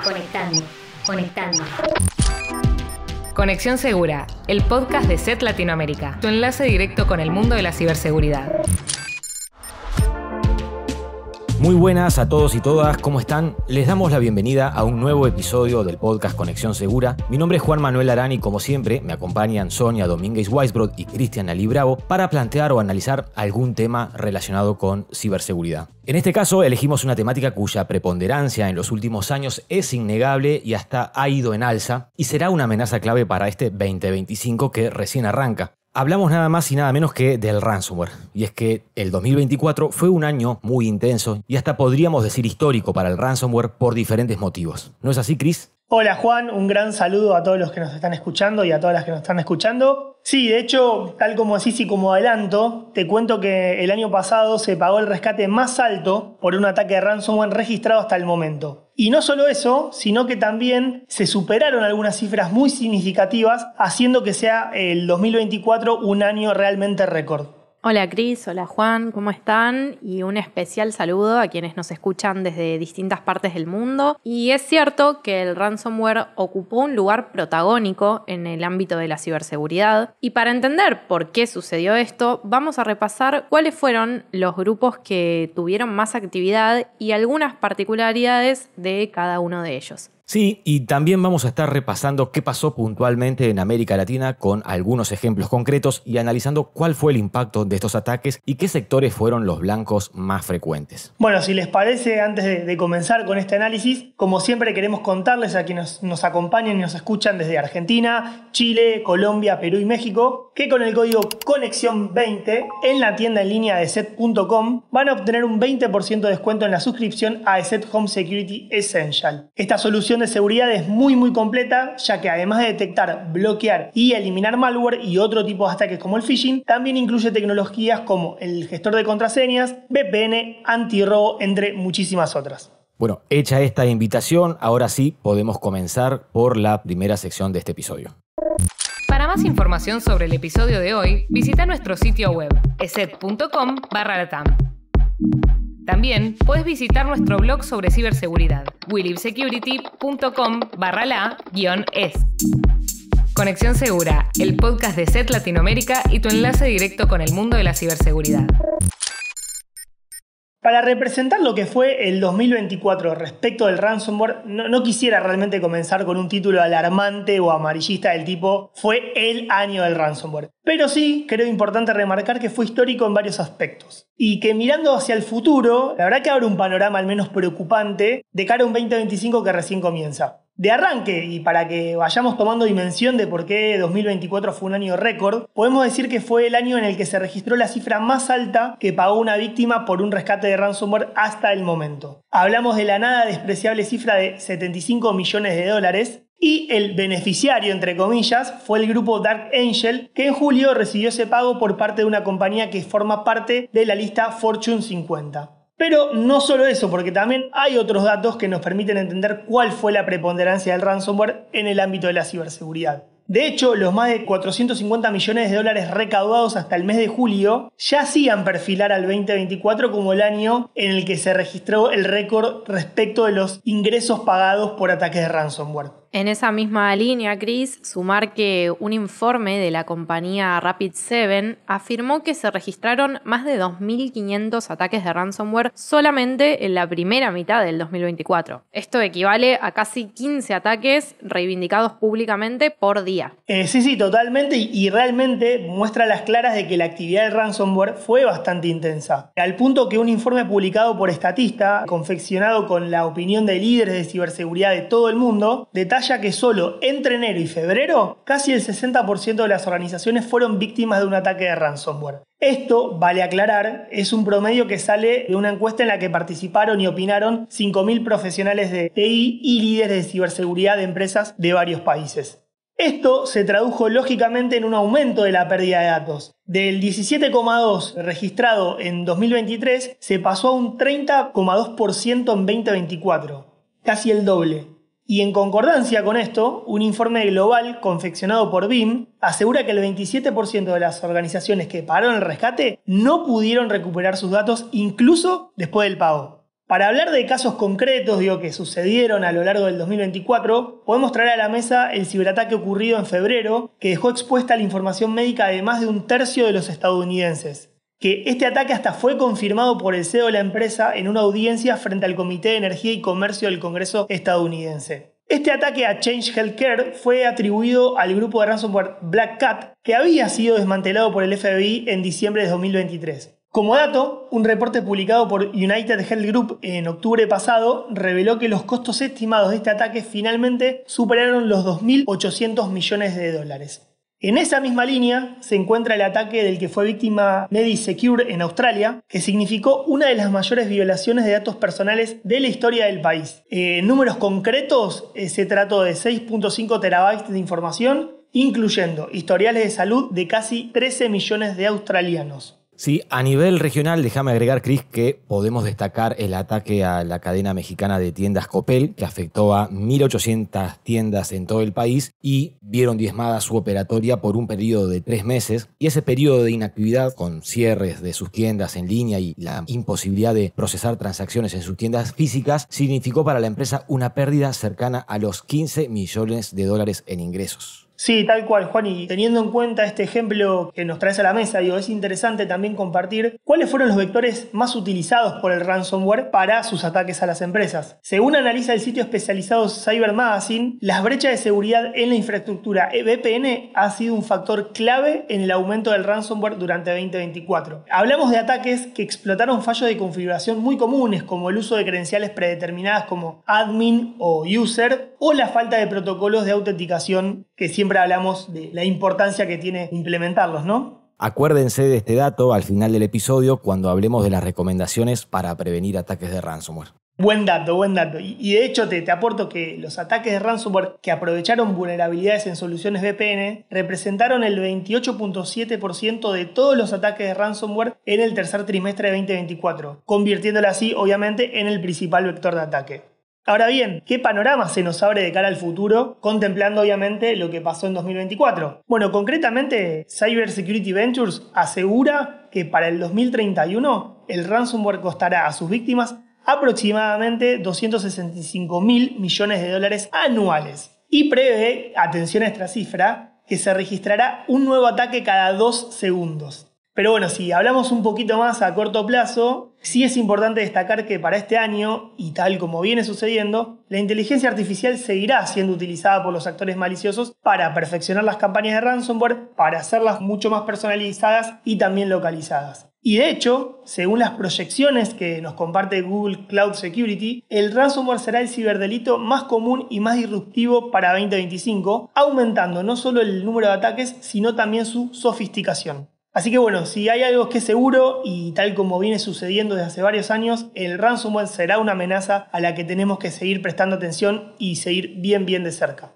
Conectando, conectando. Conexión Segura, el podcast de SET Latinoamérica, tu enlace directo con el mundo de la ciberseguridad. Muy buenas a todos y todas, ¿cómo están? Les damos la bienvenida a un nuevo episodio del podcast Conexión Segura. Mi nombre es Juan Manuel Arán y como siempre me acompañan Sonia Domínguez Weisbrod y Cristian Ali Bravo para plantear o analizar algún tema relacionado con ciberseguridad. En este caso elegimos una temática cuya preponderancia en los últimos años es innegable y hasta ha ido en alza y será una amenaza clave para este 2025 que recién arranca. Hablamos nada más y nada menos que del ransomware, y es que el 2024 fue un año muy intenso y hasta podríamos decir histórico para el ransomware por diferentes motivos. ¿No es así, Chris? Hola Juan, un gran saludo a todos los que nos están escuchando y a todas las que nos están escuchando. Sí, de hecho, tal como decís y como adelanto, te cuento que el año pasado se pagó el rescate más alto por un ataque de ransomware registrado hasta el momento. Y no solo eso, sino que también se superaron algunas cifras muy significativas, haciendo que sea el 2024 un año realmente récord. Hola Cris, hola Juan, ¿cómo están? Y un especial saludo a quienes nos escuchan desde distintas partes del mundo. Y es cierto que el ransomware ocupó un lugar protagónico en el ámbito de la ciberseguridad. Y para entender por qué sucedió esto, vamos a repasar cuáles fueron los grupos que tuvieron más actividad y algunas particularidades de cada uno de ellos. Sí, y también vamos a estar repasando qué pasó puntualmente en América Latina con algunos ejemplos concretos y analizando cuál fue el impacto de estos ataques y qué sectores fueron los blancos más frecuentes. Bueno, si les parece, antes de comenzar con este análisis, como siempre queremos contarles a quienes nos acompañan y nos escuchan desde Argentina, Chile, Colombia, Perú y México, que con el código Conexión20 en la tienda en línea de SET.com van a obtener un 20% de descuento en la suscripción a SET Home Security Essential. Esta solución de seguridad es muy completa, ya que además de detectar, bloquear y eliminar malware y otro tipo de ataques como el phishing, también incluye tecnologías como el gestor de contraseñas, VPN, antirrobo, entre muchísimas otras. Bueno, hecha esta invitación, ahora sí podemos comenzar por la primera sección de este episodio. Para más información sobre el episodio de hoy, visita nuestro sitio web, eset.com/latam. También puedes visitar nuestro blog sobre ciberseguridad, willibsecurity.com/la-es. Conexión Segura, el podcast de SET Latinoamérica y tu enlace directo con el mundo de la ciberseguridad. Para representar lo que fue el 2024 respecto del ransomware, no quisiera realmente comenzar con un título alarmante o amarillista del tipo "fue el año del ransomware". Pero sí creo importante remarcar que fue histórico en varios aspectos. Y que mirando hacia el futuro, la verdad que abre un panorama al menos preocupante de cara a un 2025 que recién comienza. De arranque, y para que vayamos tomando dimensión de por qué 2024 fue un año récord, podemos decir que fue el año en el que se registró la cifra más alta que pagó una víctima por un rescate de ransomware hasta el momento. Hablamos de la nada despreciable cifra de $75 millones y el beneficiario, entre comillas, fue el grupo Dark Angel, que en julio recibió ese pago por parte de una compañía que forma parte de la lista Fortune 50. Pero no solo eso, porque también hay otros datos que nos permiten entender cuál fue la preponderancia del ransomware en el ámbito de la ciberseguridad. De hecho, los más de $450 millones recaudados hasta el mes de julio ya hacían perfilar al 2024 como el año en el que se registró el récord respecto de los ingresos pagados por ataques de ransomware. En esa misma línea, Chris, sumar que un informe de la compañía Rapid7 afirmó que se registraron más de 2.500 ataques de ransomware solamente en la primera mitad del 2024. Esto equivale a casi 15 ataques reivindicados públicamente por día. Sí, totalmente, y realmente muestra las claras de que la actividad del ransomware fue bastante intensa. Al punto que un informe publicado por Statista, confeccionado con la opinión de líderes de ciberseguridad de todo el mundo, detalla que solo entre enero y febrero casi el 60% de las organizaciones fueron víctimas de un ataque de ransomware. Esto, vale aclarar, es un promedio que sale de una encuesta en la que participaron y opinaron 5.000 profesionales de TI y líderes de ciberseguridad de empresas de varios países. Esto se tradujo lógicamente en un aumento de la pérdida de datos. Del 17,2% registrado en 2023 se pasó a un 30,2% en 2024, casi el doble. Y en concordancia con esto, un informe global confeccionado por BIM asegura que el 27% de las organizaciones que pagaron el rescate no pudieron recuperar sus datos incluso después del pago. Para hablar de casos concretos, que sucedieron a lo largo del 2024, podemos traer a la mesa el ciberataque ocurrido en febrero, que dejó expuesta la información médica de más de un tercio de los estadounidenses. Que este ataque hasta fue confirmado por el CEO de la empresa en una audiencia frente al Comité de Energía y Comercio del Congreso estadounidense. Este ataque a Change Healthcare fue atribuido al grupo de ransomware Black Cat, que había sido desmantelado por el FBI en diciembre de 2023. Como dato, un reporte publicado por United Health Group en octubre pasado reveló que los costos estimados de este ataque finalmente superaron los 2.800 millones de dólares. En esa misma línea se encuentra el ataque del que fue víctima MediSecure en Australia, que significó una de las mayores violaciones de datos personales de la historia del país. En números concretos, se trató de 6.5 terabytes de información, incluyendo historiales de salud de casi 13 millones de australianos. Sí, a nivel regional, déjame agregar, Chris, que podemos destacar el ataque a la cadena mexicana de tiendas Coppel, que afectó a 1.800 tiendas en todo el país y vieron diezmada su operatoria por un periodo de 3 meses. Y ese periodo de inactividad, con cierres de sus tiendas en línea y la imposibilidad de procesar transacciones en sus tiendas físicas, significó para la empresa una pérdida cercana a los 15 millones de dólares en ingresos. Sí, tal cual, Juan, y teniendo en cuenta este ejemplo que nos traes a la mesa, es interesante también compartir cuáles fueron los vectores más utilizados por el ransomware para sus ataques a las empresas. Según analiza el sitio especializado Cyber Magazine, las brechas de seguridad en la infraestructura VPN ha sido un factor clave en el aumento del ransomware durante 2024. Hablamos de ataques que explotaron fallos de configuración muy comunes, como el uso de credenciales predeterminadas como admin o user, o la falta de protocolos de autenticación, que siempre hablamos de la importancia que tiene implementarlos, ¿no? Acuérdense de este dato al final del episodio cuando hablemos de las recomendaciones para prevenir ataques de ransomware. Buen dato. Y de hecho te aporto que los ataques de ransomware que aprovecharon vulnerabilidades en soluciones VPN representaron el 28.7% de todos los ataques de ransomware en el tercer trimestre de 2024, convirtiéndolo así, obviamente, en el principal vector de ataque. Ahora bien, ¿qué panorama se nos abre de cara al futuro, contemplando obviamente lo que pasó en 2024? Bueno, concretamente, Cyber Security Ventures asegura que para el 2031 el ransomware costará a sus víctimas aproximadamente 265.000 millones de dólares anuales. Y prevé, atención a esta cifra, que se registrará un nuevo ataque cada 2 segundos. Pero bueno, si hablamos un poquito más a corto plazo, sí es importante destacar que para este año, y tal como viene sucediendo, la inteligencia artificial seguirá siendo utilizada por los actores maliciosos para perfeccionar las campañas de ransomware, para hacerlas mucho más personalizadas y también localizadas. Y de hecho, según las proyecciones que nos comparte Google Cloud Security, el ransomware será el ciberdelito más común y más disruptivo para 2025, aumentando no solo el número de ataques, sino también su sofisticación. Así que bueno, si hay algo que es seguro, y tal como viene sucediendo desde hace varios años, el ransomware será una amenaza a la que tenemos que seguir prestando atención y seguir bien de cerca.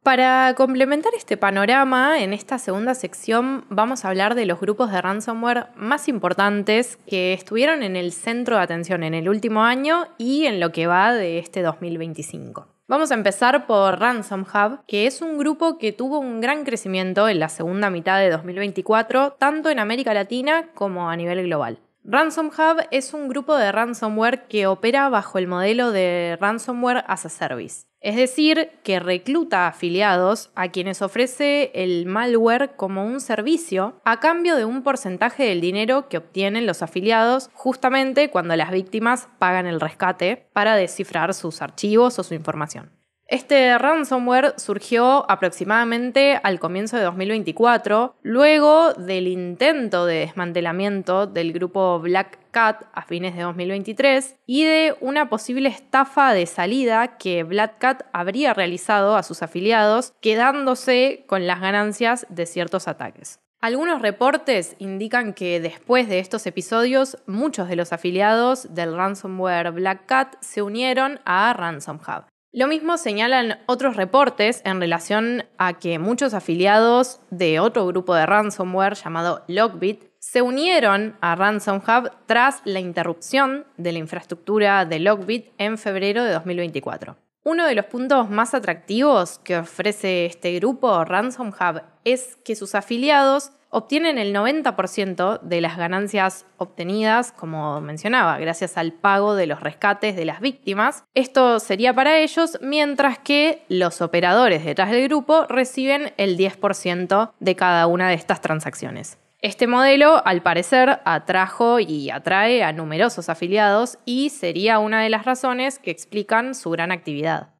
Para complementar este panorama, en esta segunda sección vamos a hablar de los grupos de ransomware más importantes que estuvieron en el centro de atención en el último año y en lo que va de este 2025. Vamos a empezar por Ransom Hub, que es un grupo que tuvo un gran crecimiento en la segunda mitad de 2024, tanto en América Latina como a nivel global. Ransom Hub es un grupo de ransomware que opera bajo el modelo de Ransomware as a Service. Es decir, que recluta afiliados a quienes ofrece el malware como un servicio a cambio de un porcentaje del dinero que obtienen los afiliados justamente cuando las víctimas pagan el rescate para descifrar sus archivos o su información. Este ransomware surgió aproximadamente al comienzo de 2024, luego del intento de desmantelamiento del grupo Black Cat a fines de 2023 y de una posible estafa de salida que Black Cat habría realizado a sus afiliados, quedándose con las ganancias de ciertos ataques. Algunos reportes indican que después de estos episodios, muchos de los afiliados del ransomware Black Cat se unieron a Ransom Hub. Lo mismo señalan otros reportes en relación a que muchos afiliados de otro grupo de ransomware llamado Lockbit se unieron a Ransom Hub tras la interrupción de la infraestructura de Lockbit en febrero de 2024. Uno de los puntos más atractivos que ofrece este grupo, Ransom Hub, es que sus afiliados obtienen el 90% de las ganancias obtenidas, como mencionaba, gracias al pago de los rescates de las víctimas. Esto sería para ellos, mientras que los operadores detrás del grupo reciben el 10% de cada una de estas transacciones. Este modelo, al parecer, atrajo y atrae a numerosos afiliados y sería una de las razones que explican su gran actividad.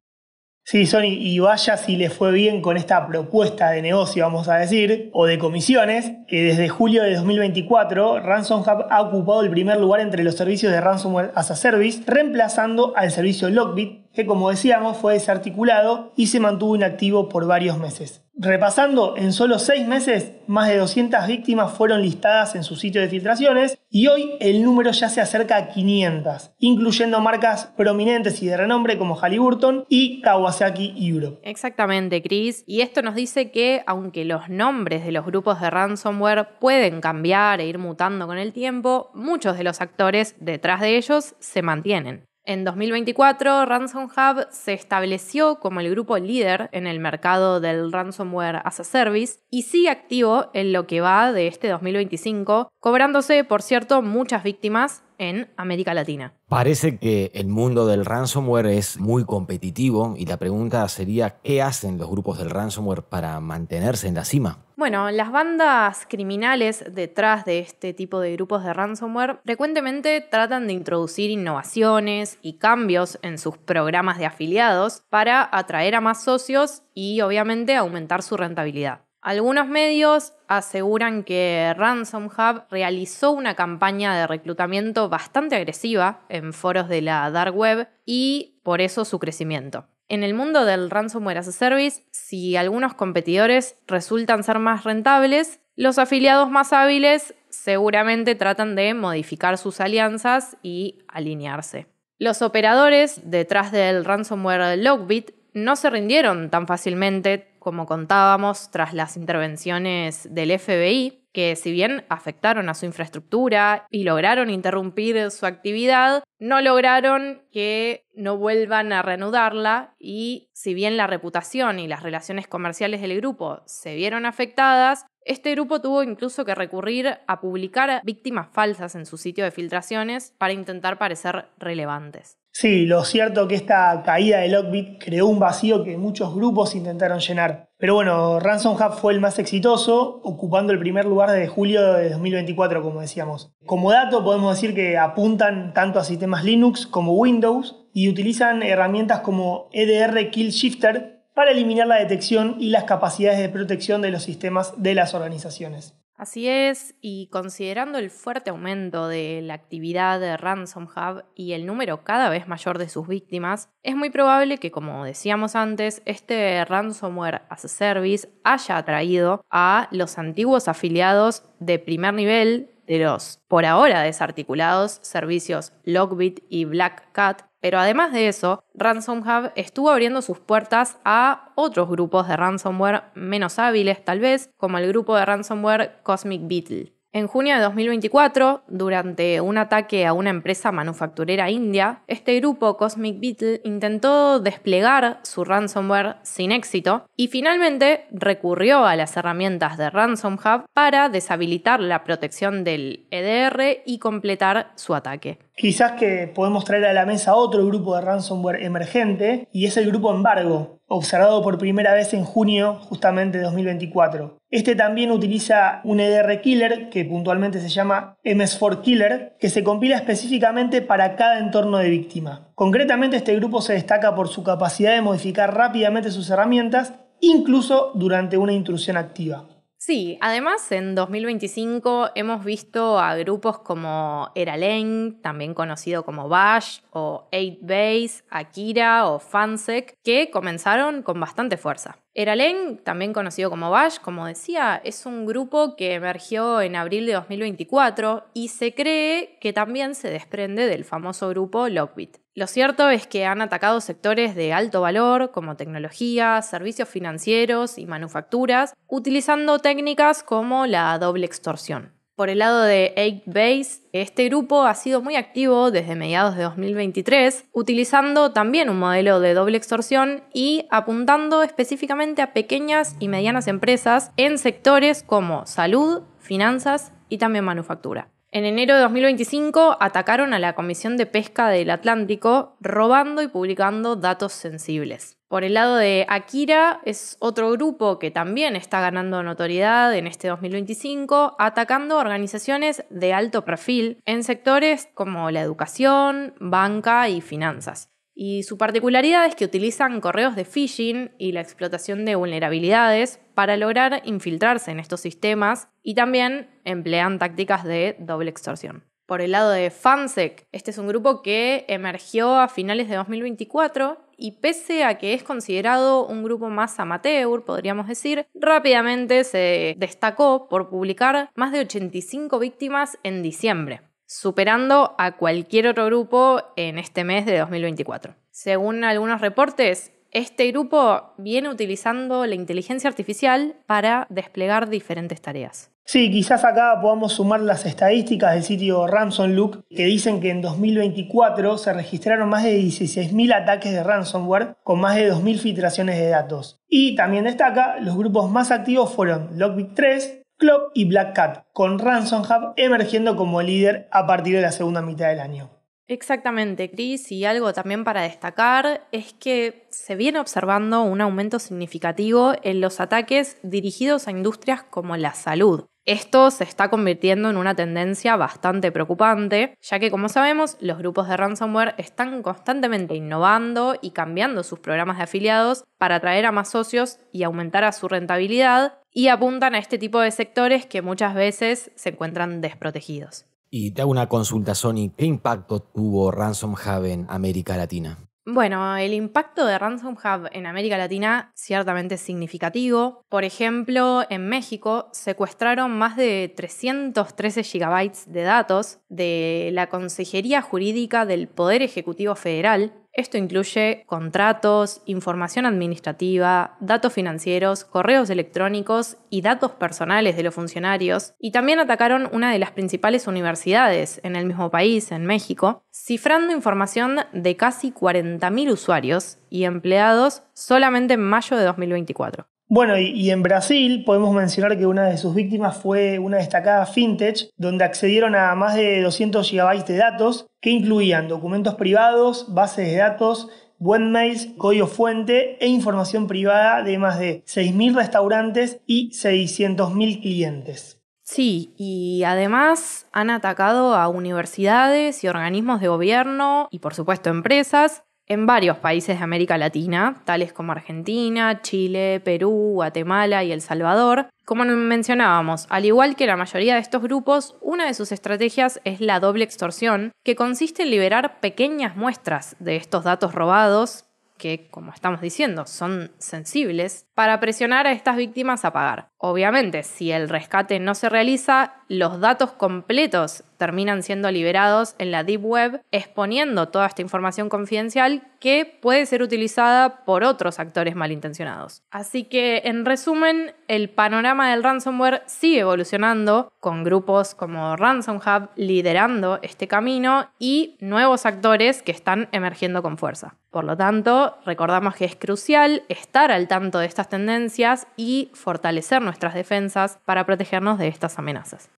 Sí, Sony, y vaya si le fue bien con esta propuesta de negocio, vamos a decir, o de comisiones, que desde julio de 2024 Ransom Hub ha ocupado el primer lugar entre los servicios de Ransomware as a Service, reemplazando al servicio Lockbit, que como decíamos fue desarticulado y se mantuvo inactivo por varios meses. Repasando, en solo 6 meses, más de 200 víctimas fueron listadas en su sitio de filtraciones y hoy el número ya se acerca a 500, incluyendo marcas prominentes y de renombre como Halliburton y Kawasaki Europe. Exactamente, Chris. Y esto nos dice que, aunque los nombres de los grupos de ransomware pueden cambiar e ir mutando con el tiempo, muchos de los actores detrás de ellos se mantienen. En 2024, Ransom Hub se estableció como el grupo líder en el mercado del Ransomware as a Service y sigue activo en lo que va de este 2025, cobrándose, por cierto, muchas víctimas en América Latina. Parece que el mundo del ransomware es muy competitivo y la pregunta sería, ¿qué hacen los grupos del ransomware para mantenerse en la cima? Bueno, las bandas criminales detrás de este tipo de grupos de ransomware frecuentemente tratan de introducir innovaciones y cambios en sus programas de afiliados para atraer a más socios y obviamente aumentar su rentabilidad. Algunos medios aseguran que Ransom Hub realizó una campaña de reclutamiento bastante agresiva en foros de la Dark Web y por eso su crecimiento. En el mundo del Ransomware as a Service, si algunos competidores resultan ser más rentables, los afiliados más hábiles seguramente tratan de modificar sus alianzas y alinearse. Los operadores detrás del ransomware Lockbit no se rindieron tan fácilmente como contábamos tras las intervenciones del FBI, que si bien afectaron a su infraestructura y lograron interrumpir su actividad, no lograron que no vuelvan a reanudarla y si bien la reputación y las relaciones comerciales del grupo se vieron afectadas, este grupo tuvo incluso que recurrir a publicar víctimas falsas en su sitio de filtraciones para intentar parecer relevantes. Sí, lo cierto que esta caída de Lockbit creó un vacío que muchos grupos intentaron llenar. Pero bueno, Ransom Hub fue el más exitoso, ocupando el primer lugar desde julio de 2024, como decíamos. Como dato, podemos decir que apuntan tanto a sistemas Linux como Windows y utilizan herramientas como EDR Kill Shifter para eliminar la detección y las capacidades de protección de los sistemas de las organizaciones. Así es, y considerando el fuerte aumento de la actividad de Ransom Hub y el número cada vez mayor de sus víctimas, es muy probable que, como decíamos antes, este Ransomware as a Service haya atraído a los antiguos afiliados de primer nivel de los, por ahora desarticulados, servicios Lockbit y Black Cat. Pero además de eso, Ransom Hub estuvo abriendo sus puertas a otros grupos de ransomware menos hábiles tal vez, como el grupo de ransomware Cosmic Beetle. En junio de 2024, durante un ataque a una empresa manufacturera india, este grupo Cosmic Beetle intentó desplegar su ransomware sin éxito y finalmente recurrió a las herramientas de Ransom Hub para deshabilitar la protección del EDR y completar su ataque. Quizás que podemos traer a la mesa otro grupo de ransomware emergente y es el grupo Embargo, observado por primera vez en junio justamente de 2024. Este también utiliza un EDR killer que puntualmente se llama MS4 Killer, que se compila específicamente para cada entorno de víctima. Concretamente este grupo se destaca por su capacidad de modificar rápidamente sus herramientas, incluso durante una intrusión activa. Sí, además en 2025 hemos visto a grupos como Eralane, también conocido como Bash, o 8base, Akira o Fansec, que comenzaron con bastante fuerza. Eralane, también conocido como Bash, como decía, es un grupo que emergió en abril de 2024 y se cree que también se desprende del famoso grupo Lockbit. Lo cierto es que han atacado sectores de alto valor como tecnología, servicios financieros y manufacturas, utilizando técnicas como la doble extorsión. Por el lado de 8base, este grupo ha sido muy activo desde mediados de 2023, utilizando también un modelo de doble extorsión y apuntando específicamente a pequeñas y medianas empresas en sectores como salud, finanzas y también manufactura. En enero de 2025 atacaron a la Comisión de Pesca del Atlántico, robando y publicando datos sensibles. Por el lado de Akira, es otro grupo que también está ganando notoriedad en este 2025, atacando organizaciones de alto perfil en sectores como la educación, banca y finanzas. Y su particularidad es que utilizan correos de phishing y la explotación de vulnerabilidades para lograr infiltrarse en estos sistemas y también emplean tácticas de doble extorsión. Por el lado de Fansec, este es un grupo que emergió a finales de 2024 y pese a que es considerado un grupo más amateur, podríamos decir, rápidamente se destacó por publicar más de 85 víctimas en diciembre, superando a cualquier otro grupo en este mes de 2024. Según algunos reportes, este grupo viene utilizando la inteligencia artificial para desplegar diferentes tareas. Sí, quizás acá podamos sumar las estadísticas del sitio RansomLook, que dicen que en 2024 se registraron más de 16.000 ataques de ransomware con más de 2.000 filtraciones de datos. Y también destaca, los grupos más activos fueron Lockbit 3, Clock y Black Cat, con RansomHub emergiendo como líder a partir de la segunda mitad del año. Exactamente, Chris, y algo también para destacar es que se viene observando un aumento significativo en los ataques dirigidos a industrias como la salud. Esto se está convirtiendo en una tendencia bastante preocupante, ya que, como sabemos, los grupos de ransomware están constantemente innovando y cambiando sus programas de afiliados para atraer a más socios y aumentar a su rentabilidad, y apuntan a este tipo de sectores que muchas veces se encuentran desprotegidos. Y te hago una consulta, Sony. ¿Qué impacto tuvo RansomHub en América Latina? Bueno, el impacto de RansomHub en América Latina ciertamente es significativo. Por ejemplo, en México secuestraron más de 313 gigabytes de datos de la Consejería Jurídica del Poder Ejecutivo Federal. Esto incluye contratos, información administrativa, datos financieros, correos electrónicos y datos personales de los funcionarios. Y también atacaron una de las principales universidades en el mismo país, en México, cifrando información de casi 40.000 usuarios y empleados solamente en mayo de 2024. Bueno, y en Brasil podemos mencionar que una de sus víctimas fue una destacada fintech, donde accedieron a más de 200 GB de datos que incluían documentos privados, bases de datos, webmails, código fuente e información privada de más de 6.000 restaurantes y 600.000 clientes. Sí, y además han atacado a universidades y organismos de gobierno y, por supuesto, empresas en varios países de América Latina, tales como Argentina, Chile, Perú, Guatemala y El Salvador. Como mencionábamos, al igual que la mayoría de estos grupos, una de sus estrategias es la doble extorsión, que consiste en liberar pequeñas muestras de estos datos robados, que, como estamos diciendo, son sensibles, para presionar a estas víctimas a pagar. Obviamente, si el rescate no se realiza, los datos completos terminan siendo liberados en la Deep Web, exponiendo toda esta información confidencial que puede ser utilizada por otros actores malintencionados. Así que, en resumen, el panorama del ransomware sigue evolucionando, con grupos como RansomHub liderando este camino y nuevos actores que están emergiendo con fuerza. Por lo tanto, recordamos que es crucial estar al tanto de estas tendencias y fortalecer nuestras defensas para protegernos de estas amenazas.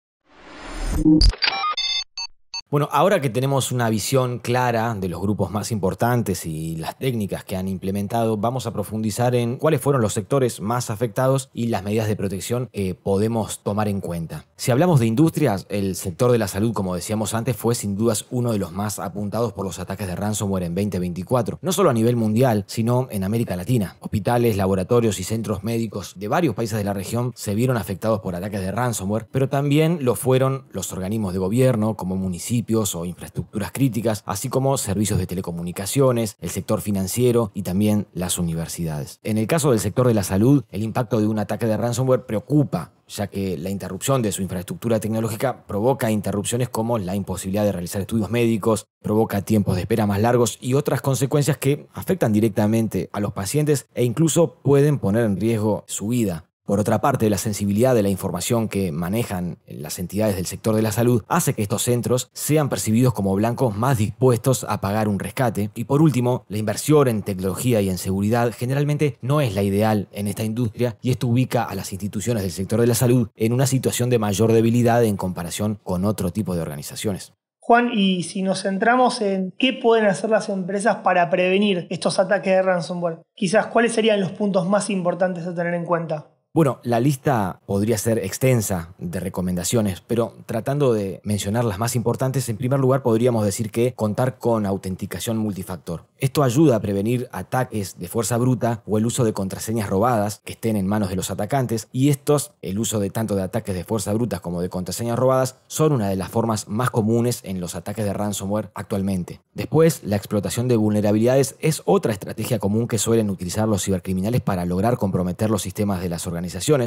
Bueno, ahora que tenemos una visión clara de los grupos más importantes y las técnicas que han implementado, vamos a profundizar en cuáles fueron los sectores más afectados y las medidas de protección que podemos tomar en cuenta. Si hablamos de industrias, el sector de la salud, como decíamos antes, fue sin dudas uno de los más apuntados por los ataques de ransomware en 2024. No solo a nivel mundial, sino en América Latina. Hospitales, laboratorios y centros médicos de varios países de la región se vieron afectados por ataques de ransomware, pero también lo fueron los organismos de gobierno, como municipios o infraestructuras críticas, así como servicios de telecomunicaciones, el sector financiero y también las universidades. En el caso del sector de la salud, el impacto de un ataque de ransomware preocupa, ya que la interrupción de su infraestructura tecnológica provoca interrupciones como la imposibilidad de realizar estudios médicos, provoca tiempos de espera más largos y otras consecuencias que afectan directamente a los pacientes e incluso pueden poner en riesgo su vida. Por otra parte, la sensibilidad de la información que manejan las entidades del sector de la salud hace que estos centros sean percibidos como blancos más dispuestos a pagar un rescate. Y por último, la inversión en tecnología y en seguridad generalmente no es la ideal en esta industria, y esto ubica a las instituciones del sector de la salud en una situación de mayor debilidad en comparación con otro tipo de organizaciones. Juan, y si nos centramos en qué pueden hacer las empresas para prevenir estos ataques de ransomware, quizás cuáles serían los puntos más importantes a tener en cuenta. Bueno, la lista podría ser extensa de recomendaciones, pero tratando de mencionar las más importantes, en primer lugar podríamos decir que contar con autenticación multifactor. Esto ayuda a prevenir ataques de fuerza bruta o el uso de contraseñas robadas que estén en manos de los atacantes, y estos, el uso de tanto de ataques de fuerza brutas como de contraseñas robadas, son una de las formas más comunes en los ataques de ransomware actualmente. Después, la explotación de vulnerabilidades es otra estrategia común que suelen utilizar los cibercriminales para lograr comprometer los sistemas de las organizaciones.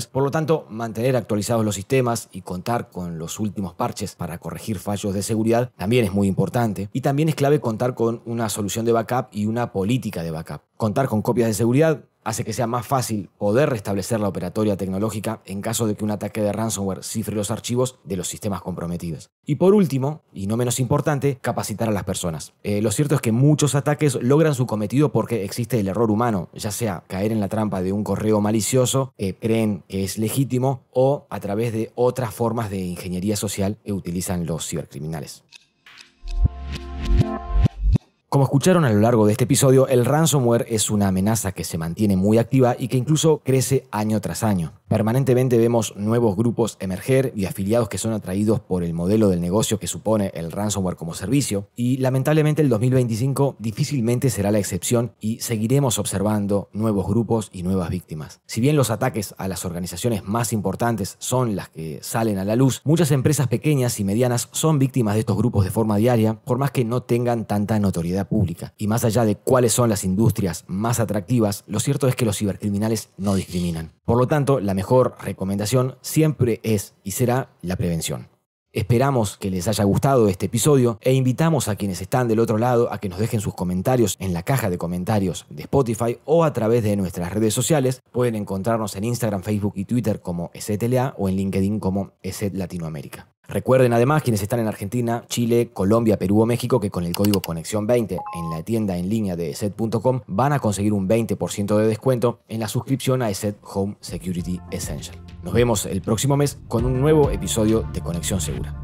Por lo tanto, mantener actualizados los sistemas y contar con los últimos parches para corregir fallos de seguridad también es muy importante. Y también es clave contar con una solución de backup y una política de backup. Contar con copias de seguridad hace que sea más fácil poder restablecer la operatoria tecnológica en caso de que un ataque de ransomware cifre los archivos de los sistemas comprometidos. Y por último, y no menos importante, capacitar a las personas. Lo cierto es que muchos ataques logran su cometido porque existe el error humano, ya sea caer en la trampa de un correo malicioso que creen que es legítimo, o a través de otras formas de ingeniería social que utilizan los cibercriminales. Como escucharon a lo largo de este episodio, el ransomware es una amenaza que se mantiene muy activa y que incluso crece año tras año. Permanentemente vemos nuevos grupos emerger y afiliados que son atraídos por el modelo del negocio que supone el ransomware como servicio, y lamentablemente el 2025 difícilmente será la excepción y seguiremos observando nuevos grupos y nuevas víctimas. Si bien los ataques a las organizaciones más importantes son las que salen a la luz, muchas empresas pequeñas y medianas son víctimas de estos grupos de forma diaria, por más que no tengan tanta notoriedad pública. Y más allá de cuáles son las industrias más atractivas, lo cierto es que los cibercriminales no discriminan. Por lo tanto, la mejor recomendación siempre es y será la prevención. Esperamos que les haya gustado este episodio e invitamos a quienes están del otro lado a que nos dejen sus comentarios en la caja de comentarios de Spotify o a través de nuestras redes sociales. Pueden encontrarnos en Instagram, Facebook y Twitter como ESETLA o en LinkedIn como ESET Latinoamérica. Recuerden además, quienes están en Argentina, Chile, Colombia, Perú o México, que con el código Conexión20 en la tienda en línea de ESET.com van a conseguir un 20% de descuento en la suscripción a ESET Home Security Essential. Nos vemos el próximo mes con un nuevo episodio de Conexión Segura.